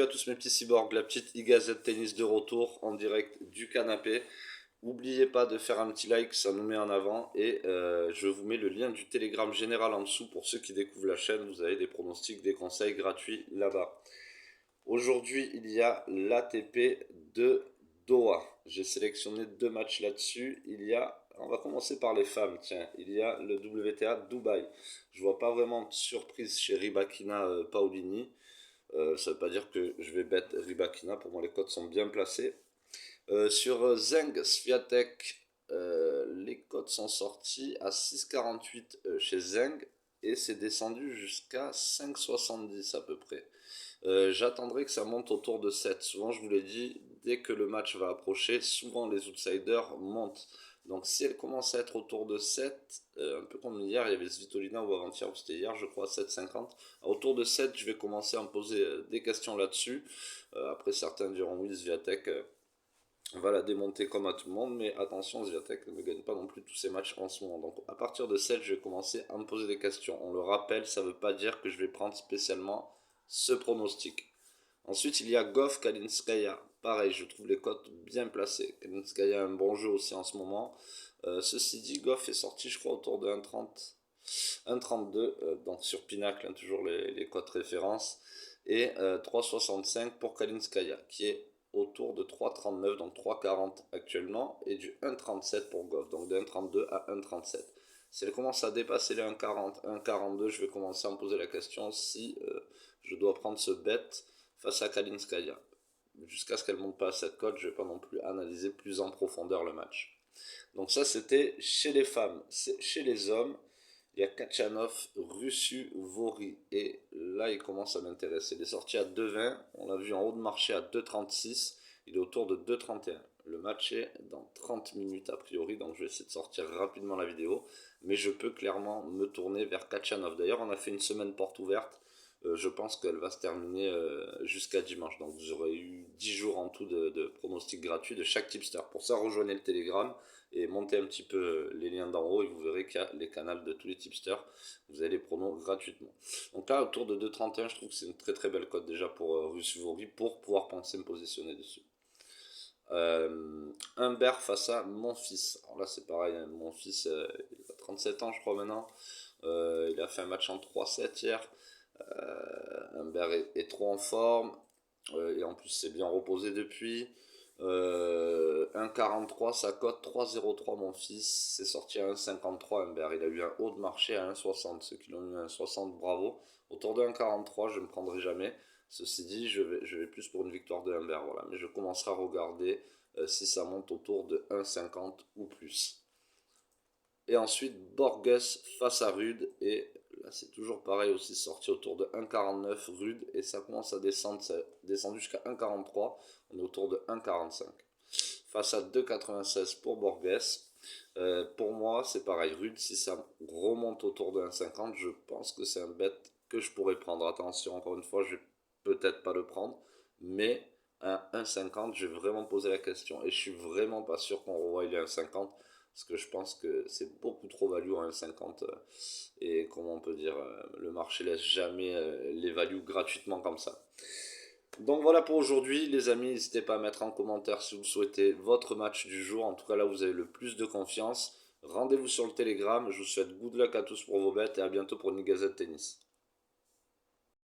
Salut à tous mes petits cyborgs, la petite e-gazette tennis de retour en direct du canapé. N'oubliez pas de faire un petit like, ça nous met en avant. Et je vous mets le lien du Telegram général en dessous pour ceux qui découvrent la chaîne. Vous avez des pronostics, des conseils gratuits là-bas. Aujourd'hui, il y a l'ATP de Doha. J'ai sélectionné deux matchs là-dessus. On va commencer par les femmes, tiens. Il y a le WTA Dubaï. Je vois pas vraiment de surprise chez Rybakina Paolini. Ça ne veut pas dire que je vais bête Rybakina, pour moi les cotes sont bien placées. Sur Zeng Swiatek, les cotes sont sorties à 6,48 chez Zeng et c'est descendu jusqu'à 5,70 à peu près. J'attendrai que ça monte autour de 7. Souvent, je vous l'ai dit, dès que le match va approcher, souvent les outsiders montent. Donc si elle commence à être autour de 7, un peu comme hier, il y avait Svitolina ou avant-hier, ou c'était hier je crois, 7,50. Autour de 7, je vais commencer à me poser des questions là-dessus. Après certains diront oui, Swiatek va la démonter comme à tout le monde, mais attention, Swiatek ne gagne pas non plus tous ses matchs en ce moment. Donc à partir de 7, je vais commencer à me poser des questions. On le rappelle, ça ne veut pas dire que je vais prendre spécialement ce pronostic. Ensuite, il y a Goff Kalinskaya. Pareil, je trouve les cotes bien placées. Kalinskaya a un bon jeu aussi en ce moment. Ceci dit, Goff est sorti, je crois, autour de 1,30, 1,32. Donc sur Pinacle, hein, toujours les cotes références. Et 3,65 pour Kalinskaya, qui est autour de 3,39, donc 3,40 actuellement. Et du 1,37 pour Goff, donc de 1,32 à 1,37. Si elle commence à dépasser les 1,40, 1,42, je vais commencer à me poser la question si je dois prendre ce bet face à Kalinskaya. Jusqu'à ce qu'elle monte pas à cette cote, je ne vais pas non plus analyser plus en profondeur le match. Donc ça, c'était chez les femmes. Chez les hommes, il y a Kachanov, Russu, Vori. Et là, il commence à m'intéresser. Il est sorti à 2,20. On l'a vu en haut de marché à 2,36. Il est autour de 2,31. Le match est dans 30 minutes a priori, donc je vais essayer de sortir rapidement la vidéo. Mais je peux clairement me tourner vers Kachanov. D'ailleurs, on a fait une semaine porte ouverte. Je pense qu'elle va se terminer jusqu'à dimanche. Donc vous aurez eu 10 jours en tout de pronostics gratuits de chaque tipster. Pour ça, rejoignez le Telegram et montez un petit peu les liens d'en haut et vous verrez qu'il y a les canaux de tous les tipsters. Vous avez les pronos gratuitement. Donc là, autour de 2,31, je trouve que c'est une très très belle cote déjà pour Rusuvori pour pouvoir penser me positionner dessus. Humbert face à mon fils. Alors là, c'est pareil, hein, mon fils, il a 37 ans, je crois maintenant. Il a fait un match en 3-7 hier. Humbert est trop en forme et en plus c'est bien reposé depuis. 1,43 sa cote, 3,03 mon fils, c'est sorti à 1,53 Humbert. Il a eu un haut de marché à 1,60, ceux qui l'ont eu à 1,60 bravo. Autour de 1,43 je ne me prendrai jamais. Ceci dit, je vais plus pour une victoire de Humbert, voilà. Mais je commencerai à regarder si ça monte autour de 1,50 ou plus. Et ensuite, Borges face à Rude. Et là, c'est toujours pareil aussi, sorti autour de 1,49 Rude. Et ça commence à descendre, ça descend jusqu'à 1,43. On est autour de 1,45. Face à 2,96 pour Borges. Pour moi, c'est pareil. Rude, si ça remonte autour de 1,50, je pense que c'est un bet que je pourrais prendre. Attention, encore une fois, je vais peut-être pas le prendre. Mais à 1,50, je vais vraiment poser la question. Et je suis vraiment pas sûr qu'on revoie les 1,50. Parce que je pense que c'est beaucoup trop value en 1,50 et comment on peut dire, le marché laisse jamais les values gratuitement comme ça. Donc voilà pour aujourd'hui les amis, n'hésitez pas à mettre en commentaire si vous souhaitez votre match du jour, en tout cas là vous avez le plus de confiance. Rendez-vous sur le Telegram, je vous souhaite good luck à tous pour vos bets et à bientôt pour une Gazette Tennis.